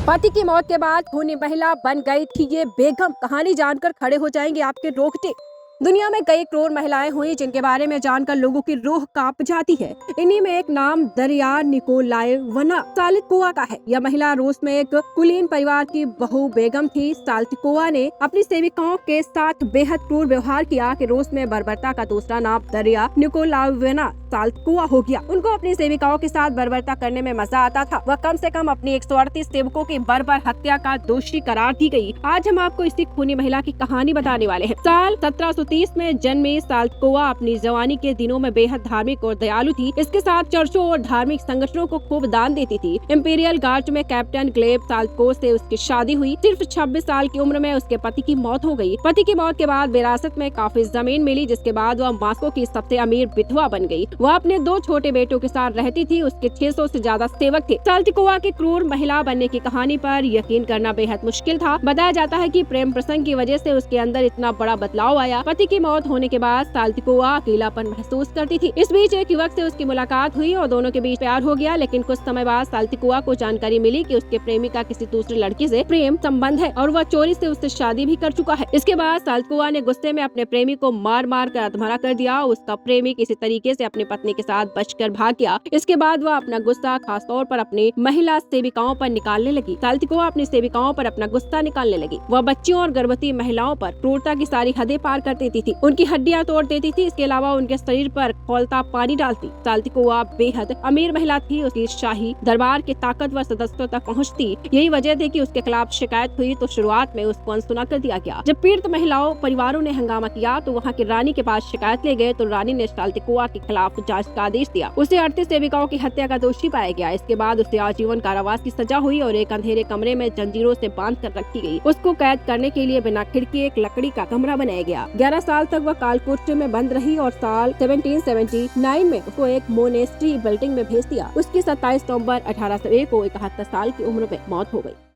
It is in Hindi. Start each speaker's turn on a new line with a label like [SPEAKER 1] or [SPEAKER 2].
[SPEAKER 1] पति की मौत के बाद खूनी महिला बन गई थी ये बेगम। कहानी जानकर खड़े हो जाएंगे आपके रोंगटे। दुनिया में कई करोड़ महिलाएं हुई जिनके बारे में जानकर लोगों की रूह कांप जाती है। इन्हीं में एक नाम दरिया निकोलायेवना साल्तिकोवा का है। यह महिला रूस में एक कुलीन परिवार की बहू बेगम थी। साल्तिकोवा ने अपनी सेविकाओं के साथ बेहद क्रूर व्यवहार किया कि रूस में बर्बरता का दूसरा नाम दरिया निकोलायेवना साल्तिकोवा हो गया। उनको अपनी सेविकाओं के साथ बर्बरता करने में मजा आता था। वह कम से कम अपनी 138 सेवकों की बर्बर हत्या का दोषी करार दी गई। आज हम आपको इसी खूनी महिला की कहानी बताने वाले हैं। साल 1730 में जन्मी साल्तिकोवा अपनी जवानी के दिनों में बेहद धार्मिक और दयालु थी। इसके साथ चर्चों और धार्मिक संगठनों को खूब दान देती थी। इंपीरियल गार्ड में कैप्टन ग्लेब साल्तिकोवा से उसकी शादी हुई। सिर्फ 26 साल की उम्र में उसके पति की मौत हो गई। पति की मौत के बाद विरासत में काफी जमीन मिली, जिसके बाद वह मॉस्को की सबसे अमीर विधवा बन गई। वह अपने 2 छोटे बेटों के साथ रहती थी। उसके 600 से ज्यादा सेवक थे। साल्तिकोवा की क्रूर महिला बनने की कहानी पर यकीन करना बेहद मुश्किल था। बताया जाता है कि प्रेम प्रसंग की वजह से उसके अंदर इतना बड़ा बदलाव आया। पति की मौत होने के बाद साल्तिकोवा अकेलापन महसूस करती थी। इस बीच एक युवक से उसकी मुलाकात हुई और दोनों के बीच प्यार हो गया। लेकिन कुछ समय बाद साल्तिकोवा को जानकारी मिली कि उसके प्रेमी का किसी दूसरे लड़की से प्रेम संबंध है और वह चोरी से उससे शादी भी कर चुका है। इसके बाद साल्तिकोवा ने गुस्से में अपने प्रेमी को मार मार कर अधमरा कर दिया। उसका प्रेमी किसी तरीके से अपनी पत्नी के साथ बचकर भाग गया। इसके बाद वह अपना गुस्सा खास तौर पर अपनी महिला सेविकाओं पर निकालने लगी। साल्तिकोवा अपनी सेविकाओं पर अपना गुस्सा निकालने लगी। वह बच्चियों और गर्भवती महिलाओं पर क्रूरता की सारी हदें पार कर देती थी। उनकी हड्डियां तोड़ देती थी। इसके अलावा उनके शरीर पर खौलता पानी डालती। साल्तिकोवा बेहद अमीर महिला थी। उसकी शाही दरबार के ताकतवर सदस्यों तक पहुँचती। यही वजह थी कि उसके खिलाफ शिकायत हुई तो शुरुआत में उसको अनसुना कर दिया गया। जब पीड़ित महिलाओं परिवारों ने हंगामा किया तो वहाँ की रानी के पास शिकायत ले गए तो रानी ने साल्तिकोवा के खिलाफ जांच का आदेश दिया। उसे 38 सेविकाओं की हत्या का दोषी पाया गया। इसके बाद उसे आजीवन कारावास की सजा हुई और एक अंधेरे कमरे में जंजीरों से बांध कर रखी गई। उसको कैद करने के लिए बिना खिड़की एक लकड़ी का कमरा बनाया गया। 11 साल तक वह कालकोठरी में बंद रही और साल 1779 में उसको एक मोनेस्ट्री बिल्डिंग में भेज दिया। उसकी 27 नवंबर 1801 को 71 साल की उम्र में मौत हो गई।